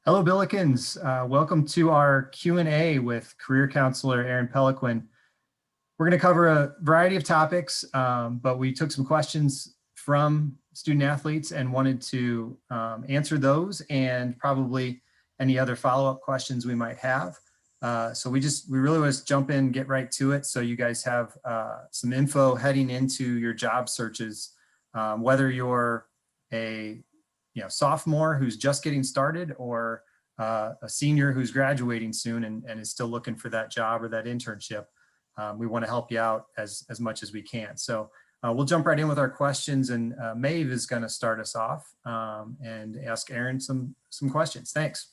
Hello, Billikens. Welcome to our Q&A with career counselor Aaron Pelloquin. We're going to cover a variety of topics, but we took some questions from student athletes and wanted to answer those and probably any other follow-up questions we might have. So we really want to jump in, get right to it, so you guys have some info heading into your job searches, whether you're a sophomore who's just getting started, or a senior who's graduating soon and is still looking for that job or that internship. We want to help you out as much as we can. So we'll jump right in with our questions, and Maeve is going to start us off and ask Aaron some questions. Thanks.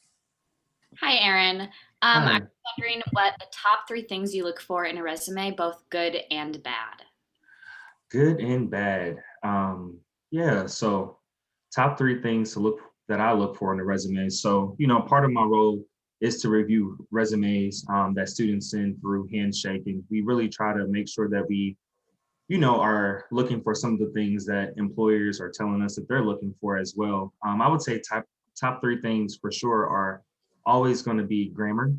Hi, Aaron. Hi. I'm wondering what the top 3 things you look for in a resume, both good and bad. Good and bad. Yeah, so top 3 things that I look for in a resume. So, part of my role is to review resumes that students send through Handshaking. We really try to make sure that we, are looking for some of the things that employers are telling us that they're looking for as well. I would say top 3 things for sure are always going to be grammar,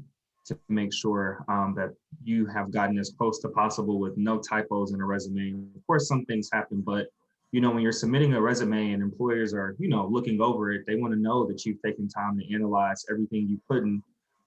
to make sure that you have gotten as close to possible with no typos in a resume. Of course, some things happen, but when you're submitting a resume and employers are, looking over it, they want to know that you've taken time to analyze everything you put in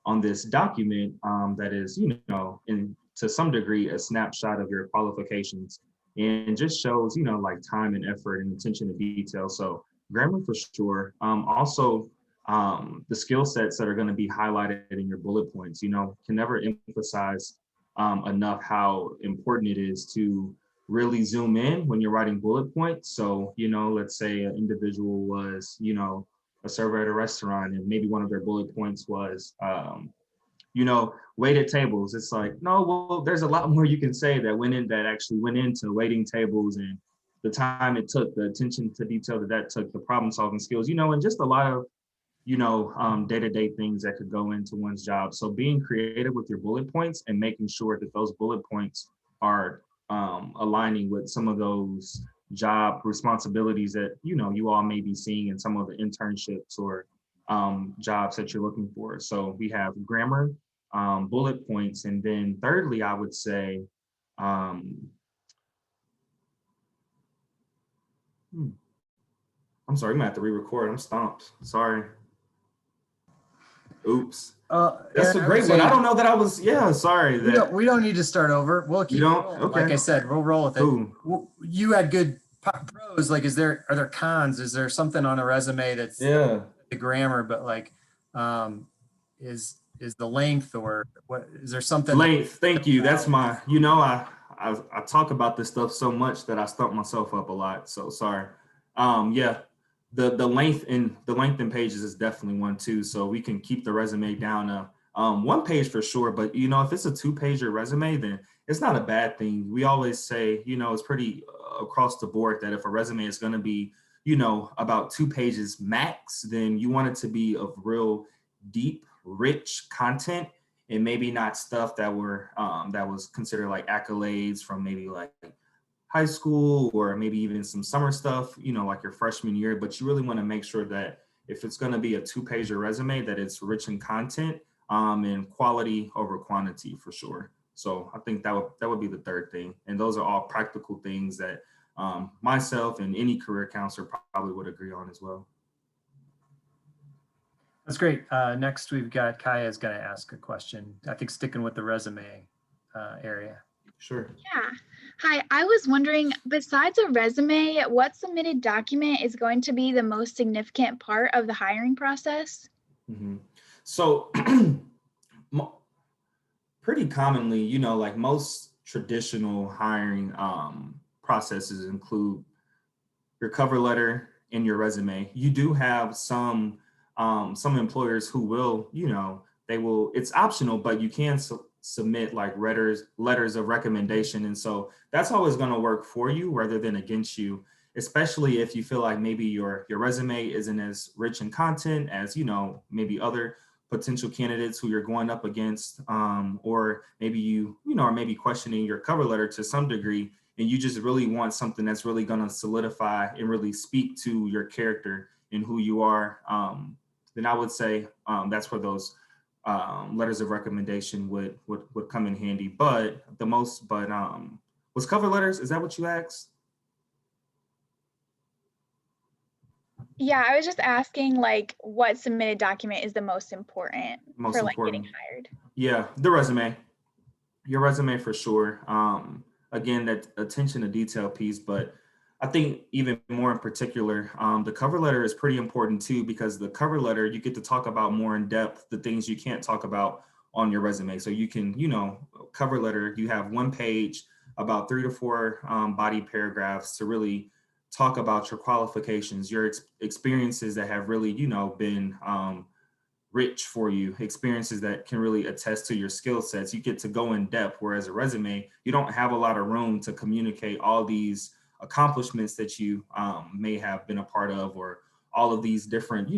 on this document that is, in to some degree, a snapshot of your qualifications, and just shows, like time and effort and attention to detail. So grammar for sure. Also, the skill sets that are going to be highlighted in your bullet points, can never emphasize enough how important it is to really zoom in when you're writing bullet points. So, let's say an individual was, a server at a restaurant, and maybe one of their bullet points was, waited tables. It's like, no, well, there's a lot more you can say that actually went into waiting tables, and the time it took, the attention to detail that took, the problem solving skills, and just a lot of day-to-day things that could go into one's job. So being creative with your bullet points and making sure that those bullet points are aligning with some of those job responsibilities that you all may be seeing in some of the internships or jobs that you're looking for. So we have grammar, bullet points, and then thirdly, I would say I'm sorry, I'm gonna have to re-record. I'm stumped. Sorry. Oops. That's Aaron, a great one. I don't know that I was, sorry. We don't need to start over. We'll keep rolling. Okay. Like I said, we'll roll with it. Cool. You had good pros. Like, are there cons? Is there something on a resume that's the grammar, but like, is the length, or what? Is there something? Length. Thank you. That's my, I talk about this stuff so much that I stump myself up a lot. So sorry. Yeah. The length in pages is definitely one too. So we can keep the resume down to 1 page for sure. But if it's a 2-pager resume, then it's not a bad thing. We always say, it's pretty across the board that if a resume is going to be, about 2 pages max, then you want it to be of real deep, rich content, and maybe not stuff that was considered like accolades from maybe like high school, or maybe even some summer stuff, like your freshman year. But you really want to make sure that if it's going to be a 2-pager resume, that it's rich in content and quality over quantity for sure. So I think that would be the third thing. And those are all practical things that myself and any career counselor probably would agree on as well. That's great. Next, we've got Kaya's going to ask a question. I think sticking with the resume area. Sure. Yeah. Hi, I was wondering, besides a resume, what submitted document is going to be the most significant part of the hiring process? Mm-hmm. So pretty commonly, like most traditional hiring processes include your cover letter and your resume. You do have some employers who will, it's optional, but you can submit like letters of recommendation. And so that's always going to work for you rather than against you, especially if you feel like maybe your resume isn't as rich in content as, maybe other potential candidates who you're going up against, or maybe you are maybe questioning your cover letter to some degree, and you just really want something that's really going to solidify and really speak to your character and who you are then I would say that's where those letters of recommendation would come in handy. But was cover letters, is that what you asked? Yeah, I was just asking like what submitted document is the most important Most for like important. getting hired? Yeah, the resume. Your resume for sure. Again, that attention to detail piece, but I think even more in particular, the cover letter is pretty important too, because the cover letter, you get to talk about more in depth the things you can't talk about on your resume. So you can, cover letter, you have one page, about 3 to 4 body paragraphs to really talk about your qualifications, your experiences that have really, been rich for you, experiences that can really attest to your skill sets. You get to go in depth, whereas a resume, you don't have a lot of room to communicate all these accomplishments that you may have been a part of, or all of these different,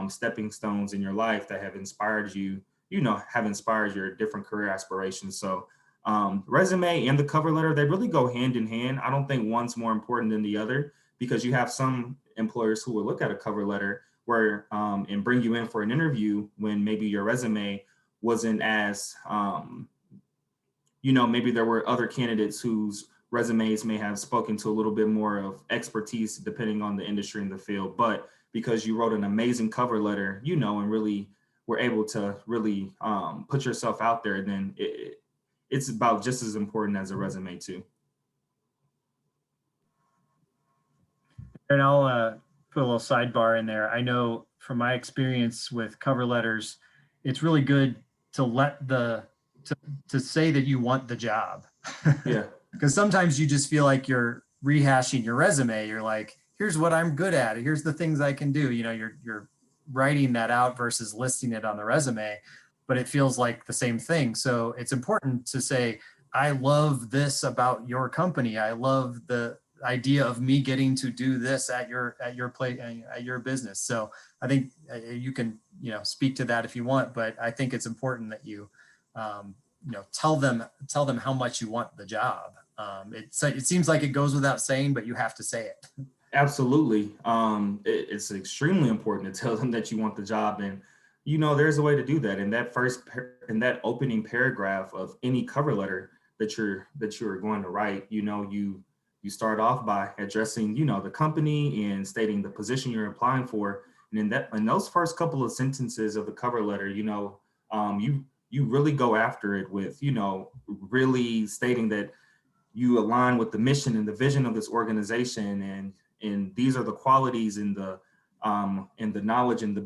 stepping stones in your life that have inspired you, have inspired your different career aspirations. So resume and the cover letter, they really go hand in hand. I don't think one's more important than the other, because you have some employers who will look at a cover letter where and bring you in for an interview when maybe your resume wasn't as maybe there were other candidates whose resumes may have spoken to a little bit more of expertise depending on the industry and the field, but because you wrote an amazing cover letter, and really were able to really put yourself out there, then it's about just as important as a resume too. And I'll put a little sidebar in there. I know from my experience with cover letters, it's really good to let to say that you want the job. Yeah. Because sometimes you just feel like you're rehashing your resume. You're like, here's what I'm good at. Here's the things I can do. You're writing that out versus listing it on the resume, but it feels like the same thing. So it's important to say, I love this about your company. I love the idea of me getting to do this at your place, at your business. So I think you can speak to that if you want, but I think it's important that you tell them how much you want the job. It seems like it goes without saying, but you have to say it. Absolutely. It's extremely important to tell them that you want the job, and there's a way to do that. In that opening paragraph of any cover letter that you're going to write, you start off by addressing the company and stating the position you're applying for, and in those first couple of sentences of the cover letter, you really go after it with really stating that you align with the mission and the vision of this organization, and these are the qualities and the knowledge and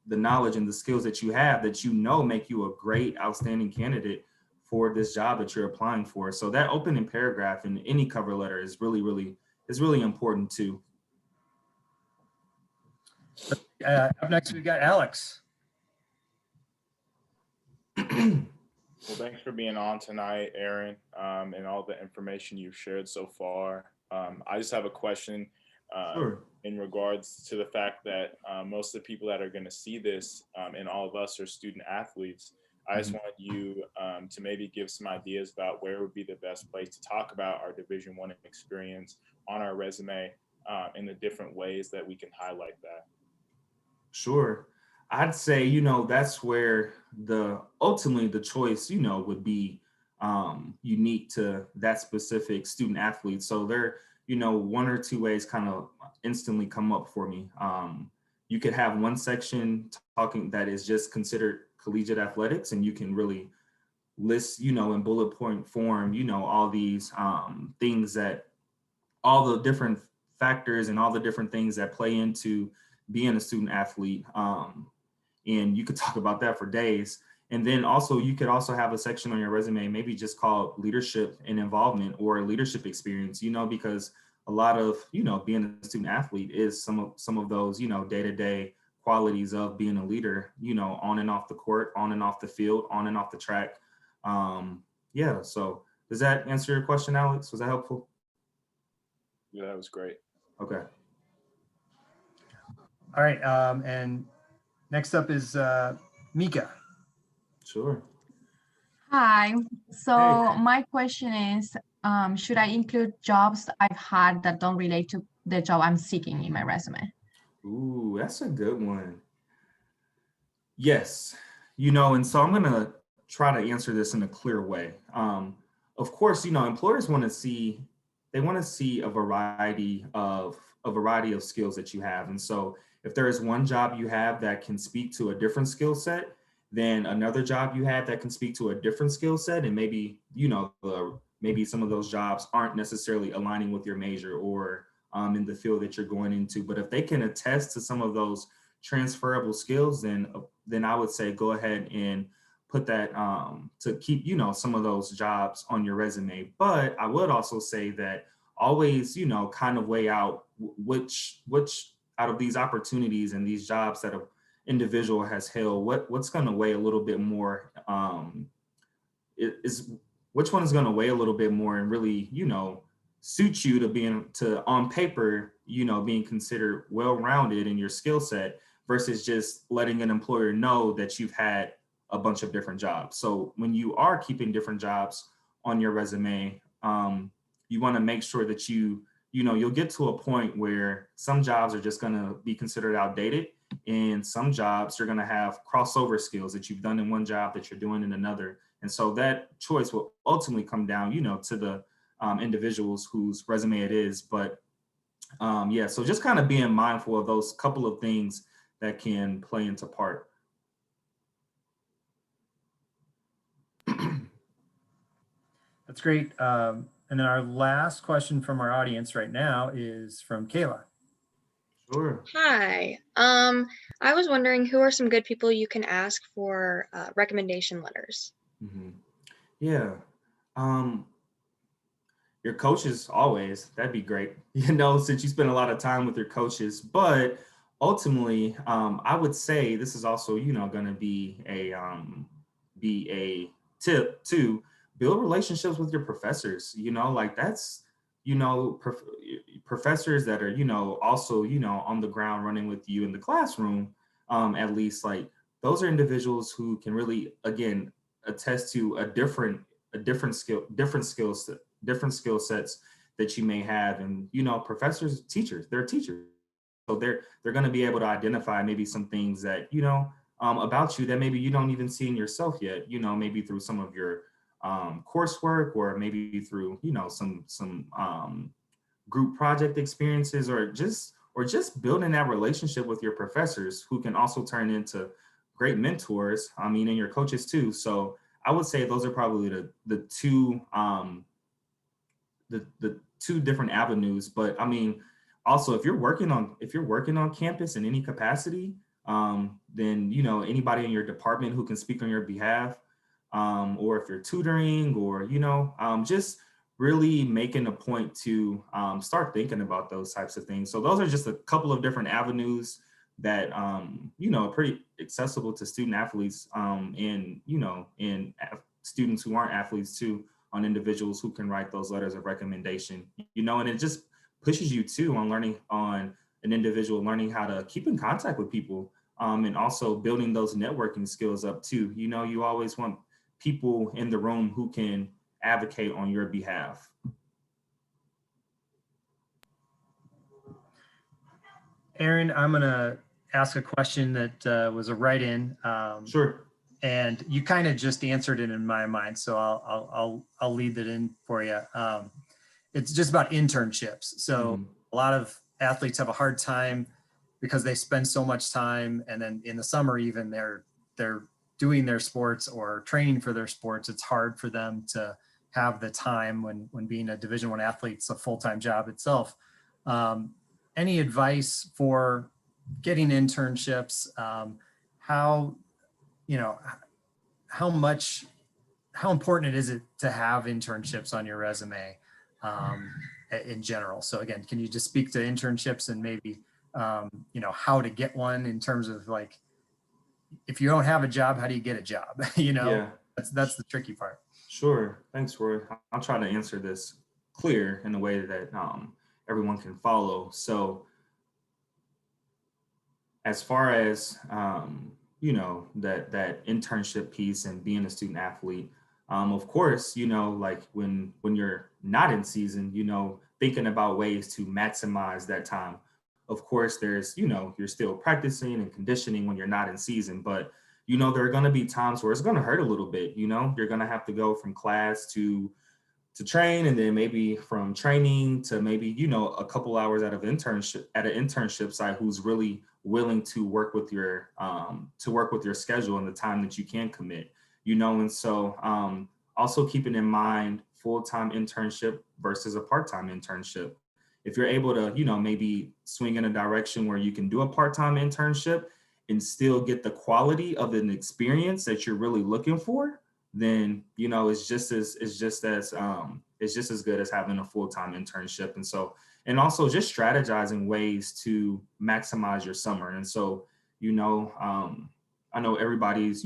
the knowledge and the skills that you have that make you a great, outstanding candidate for this job that you're applying for. So that opening paragraph in any cover letter is really important too. Up next, we've got Alex. Well, thanks for being on tonight, Aaron, and all the information you've shared so far. I just have a question Sure. in regards to the fact that most of the people that are going to see this, and all of us are student athletes. I just want you to maybe give some ideas about where would be the best place to talk about our Division I experience on our resume, in the different ways that we can highlight that. Sure. I'd say, that's where ultimately the choice, would be unique to that specific student athlete. So there, one or two ways kind of instantly come up for me. You could have one section talking that is just considered collegiate athletics, and you can really list, in bullet point form, all these things that all the different factors and all the different things that play into being a student athlete. And you could talk about that for days. And then also, you could also have a section on your resume, maybe just called leadership and involvement or leadership experience, because a lot of, being a student athlete is some of those, day-to-day qualities of being a leader, on and off the court, on and off the field, on and off the track. Yeah. So does that answer your question, Alex? Was that helpful? Yeah, that was great. Okay. All right. And next up is Mika. Sure. Hi. So Hey. my question is, should I include jobs I've had that don't relate to the job I'm seeking in my resume? Ooh, that's a good one. Yes, and so I'm gonna try to answer this in a clear way. Of course, employers they want to see a variety of skills that you have, and so if there is one job you have that can speak to a different skill set, then another job you have that can speak to a different skill set, and maybe maybe some of those jobs aren't necessarily aligning with your major or in the field that you're going into. But if they can attest to some of those transferable skills, then I would say go ahead and put that to keep some of those jobs on your resume. But I would also say that always kind of weigh out which out of these opportunities and these jobs that an individual has held, what's going to weigh a little bit more, is which one is going to weigh a little bit more and really suit you to on paper being considered well-rounded in your skill set versus just letting an employer know that you've had a bunch of different jobs. So when you are keeping different jobs on your resume, you want to make sure that you'll get to a point where some jobs are just going to be considered outdated, and some jobs you're going to have crossover skills that you've done in one job that you're doing in another. And so that choice will ultimately come down, to the individuals whose resume it is. But yeah, so just kind of being mindful of those couple of things that can play into part. That's great. And then our last question from our audience right now is from Kayla. Sure. Hi. I was wondering who are some good people you can ask for recommendation letters? Mm-hmm. Yeah. Your coaches always, that'd be great, since you spend a lot of time with your coaches. But ultimately, I would say this is also, going to be a tip to build relationships with your professors. Like that's, professors that are, also, on the ground running with you in the classroom, at least, like those are individuals who can really, again, attest to a different skill sets that you may have. And professors, teachers, they're teachers, so they're going to be able to identify maybe some things that about you that maybe you don't even see in yourself yet, maybe through some of your coursework, or maybe through some group project experiences, or just building that relationship with your professors, who can also turn into great mentors, and your coaches too. So I would say those are probably the two the two different avenues. But also if you're working on campus in any capacity, then anybody in your department who can speak on your behalf, or if you're tutoring, or just really making a point to start thinking about those types of things. So those are just a couple of different avenues that are pretty accessible to student athletes, and students who aren't athletes too, on individuals who can write those letters of recommendation, and it just pushes you too on an individual learning how to keep in contact with people, and also building those networking skills up too. You always want people in the room who can advocate on your behalf. Aaron, I'm going to ask a question that was a write-in. Sure. And you kind of just answered it in my mind, so I'll lead that in for you. It's just about internships. So a lot of athletes have a hard time because they spend so much time, and then in the summer even they're doing their sports or training for their sports. It's hard for them to have the time when being a Division I athlete, it's a full-time job itself. Any advice for getting internships? How important is it to have internships on your resume in general? So again, can you just speak to internships and maybe how to get one, in terms of like, if you don't have a job, how do you get a job? Yeah. That's the tricky part. Sure. Thanks, Roy. I'll try to answer this clear in a way that everyone can follow. So as far as that internship piece and being a student athlete, of course, like when you're not in season, thinking about ways to maximize that time. Of course, there's you're still practicing and conditioning when you're not in season, but there are going to be times where it's going to hurt a little bit. You're going to have to go from class to train, and then maybe from training to maybe, a couple hours at an internship site who's really willing to work with your schedule and the time that you can commit, and so also keeping in mind full-time internship versus a part-time internship. If you're able to, maybe swing in a direction where you can do a part-time internship and still get the quality of an experience that you're really looking for, then it's just as good as having a full-time internship. And also just strategizing ways to maximize your summer. And so I know everybody's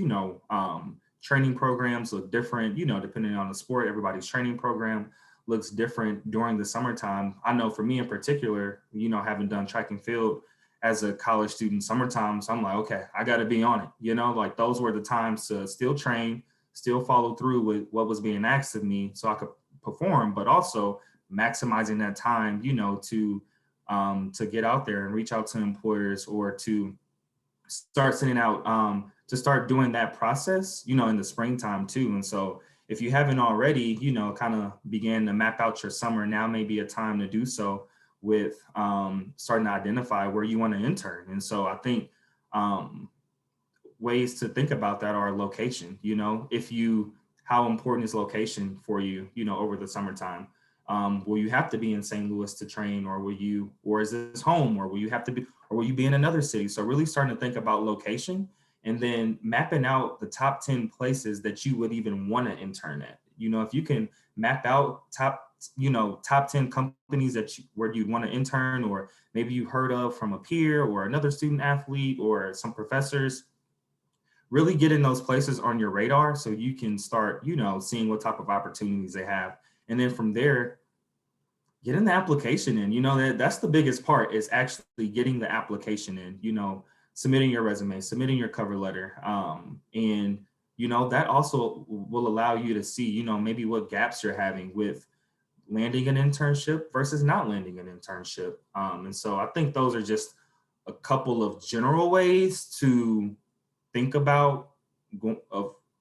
training programs look different, depending on the sport. Everybody's training program looks different during the summertime. I know for me in particular, having done track and field as a college student summertime, so I'm like, okay, I got to be on it. Like those were the times to still train, still follow through with what was being asked of me so I could perform, but also maximizing that time, to get out there and reach out to employers, or to start sending out, to start doing that process, in the springtime too. And so if you haven't already, kind of began to map out your summer, now may be a time to do so with starting to identify where you want to intern. And so I think ways to think about that are location. How important is location for you, over the summertime? Will you have to be in St. Louis to train, or is this home, or will you be in another city? So really starting to think about location, and then mapping out the top 10 places that you would even want to intern at. If you can map out top 10 companies where you'd want to intern, or maybe you heard of from a peer or another student athlete or some professors, really getting those places on your radar so you can start, seeing what type of opportunities they have. And then from there, getting the application in. That's the biggest part, is actually getting the application in, submitting your resume, submitting your cover letter. And that also will allow you to see, maybe what gaps you're having with landing an internship versus not landing an internship. And so I think those are just a couple of general ways to think about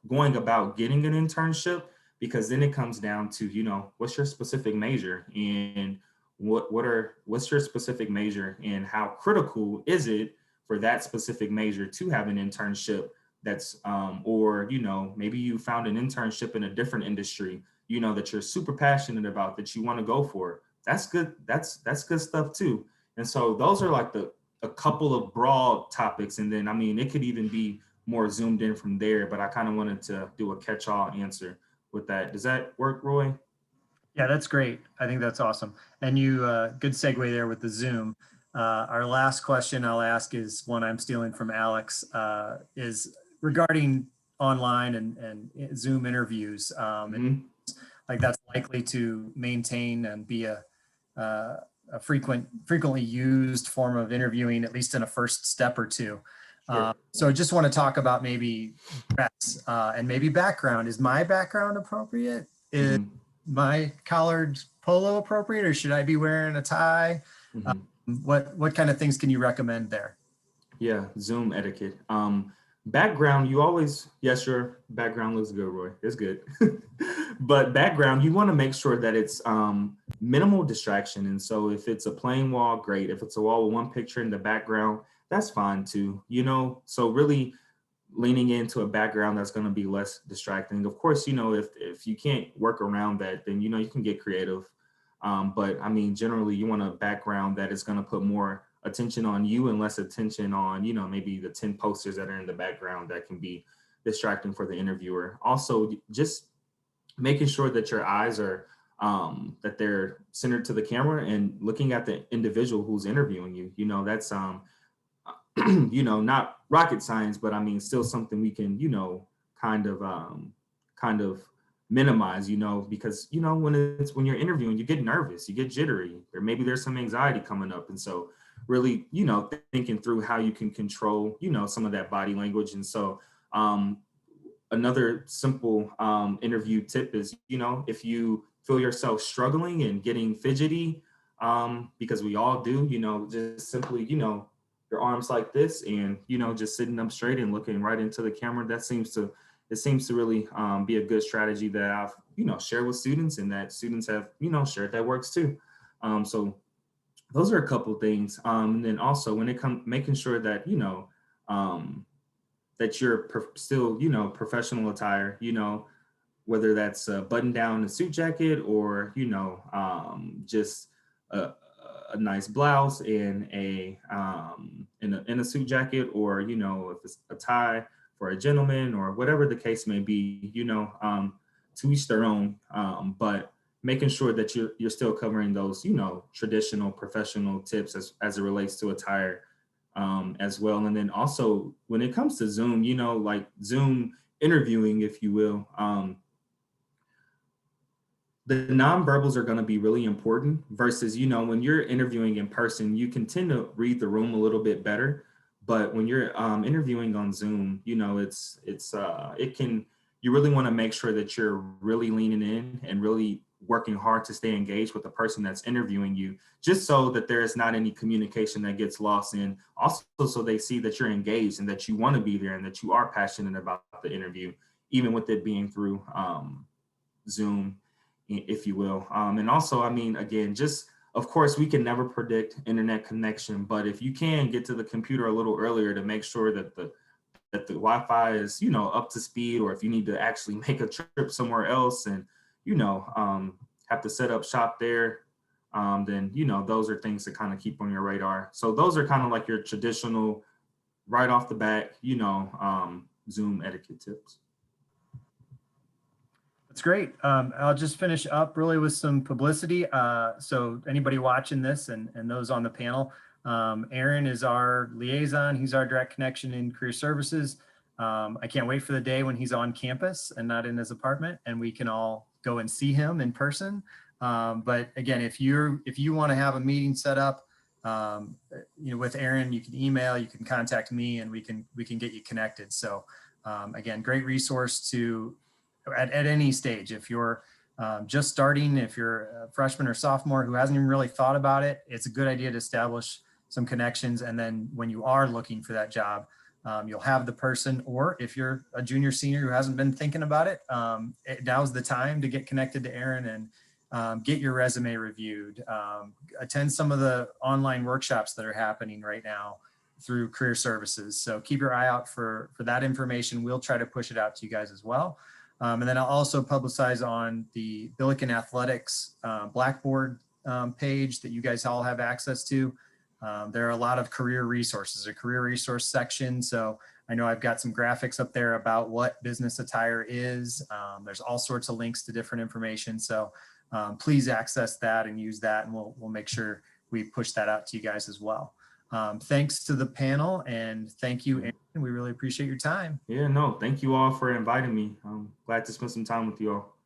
going about getting an internship, because then it comes down to, what's your specific major, and what's your specific major, and how critical is it for that specific major to have an internship that's, or, maybe you found an internship in a different industry, that you're super passionate about, that you want to go for. That's good. That's good stuff too. And so those are like a couple of broad topics. And then, it could even be more zoomed in from there, but I kind of wanted to do a catch-all answer with that. Does that work, Roy? Yeah, that's great. I think that's awesome. And you, good segue there with the Zoom. Our last question I'll ask is one I'm stealing from Alex, is regarding online and Zoom interviews. And like that's likely to maintain and be a frequently used form of interviewing, at least in a first step or two. Sure. So I just want to talk about maybe dress and maybe background. Is my background appropriate? Is my collared polo appropriate, or should I be wearing a tie? What kind of things can you recommend there? Yeah, Zoom etiquette. Background, yes, your background looks good, Roy. It's good. But background, you want to make sure that it's minimal distraction. And so if it's a plain wall, great. If it's a wall with one picture in the background, that's fine too. So really leaning into a background that's going to be less distracting. Of course, if you can't work around that, then, you can get creative. But generally you want a background that is going to put more attention on you and less attention on, maybe the 10 posters that are in the background that can be distracting for the interviewer. Also, just making sure that your eyes are, that they're centered to the camera and looking at the individual who's interviewing you. That's, not rocket science, but still something we can, kind of minimize, because, when you're interviewing, you get nervous, you get jittery, or maybe there's some anxiety coming up. And so really, thinking through how you can control, some of that body language. And so another simple interview tip is, if you feel yourself struggling and getting fidgety, because we all do, just simply, your arms like this and, you know, just sitting up straight and looking right into the camera. It seems to really be a good strategy that I've, you know, shared with students and that students have, you know, shared that works too. So those are a couple things. And then also when it comes making sure that, you know, that you're still, you know, professional attire, you know, whether that's a button down, a suit jacket, or, you know, just a nice blouse and in a suit jacket, or, you know, if it's a tie for a gentleman or whatever the case may be, you know, to each their own. But making sure that you're still covering those, you know, traditional professional tips as it relates to attire as well. And then also when it comes to Zoom, you know, like Zoom interviewing, if you will, the nonverbals are going to be really important versus, you know, when you're interviewing in person, you can tend to read the room a little bit better. But when you're interviewing on Zoom, you know, you really want to make sure that you're really leaning in and really working hard to stay engaged with the person that's interviewing you, just so that there is not any communication that gets lost in. Also, so they see that you're engaged and that you want to be there and that you are passionate about the interview, even with it being through Zoom, if you will. And also, I mean, again, just, of course, we can never predict internet connection, but if you can get to the computer a little earlier to make sure that the Wi-Fi is, you know, up to speed, or if you need to actually make a trip somewhere else and, you know, have to set up shop there, then, you know, those are things to kind of keep on your radar. So those are kind of like your traditional, right off the bat, you know, Zoom etiquette tips. That's great. I'll just finish up really with some publicity. So anybody watching this and those on the panel, Aaron is our liaison. He's our direct connection in career services. I can't wait for the day when he's on campus and not in his apartment and we can all go and see him in person. But again, if you want to have a meeting set up, you know, with Aaron, you can email, you can contact me, and we can get you connected. So again, great resource to at any stage. If you're just starting, if you're a freshman or sophomore who hasn't even really thought about it, it's a good idea to establish some connections. And then when you are looking for that job, you'll have the person, or if you're a junior, senior who hasn't been thinking about it, now's the time to get connected to Aaron and get your resume reviewed. Attend some of the online workshops that are happening right now through career services. So keep your eye out for that information. We'll try to push it out to you guys as well. And then I'll also publicize on the Billiken Athletics Blackboard page that you guys all have access to. There are a lot of career resources, a career resource section. So I know I've got some graphics up there about what business attire is. There's all sorts of links to different information. So please access that and use that, and we'll make sure we push that out to you guys as well. Thanks to the panel, and thank you, Aaron. We really appreciate your time. Yeah, no, thank you all for inviting me. I'm glad to spend some time with you all.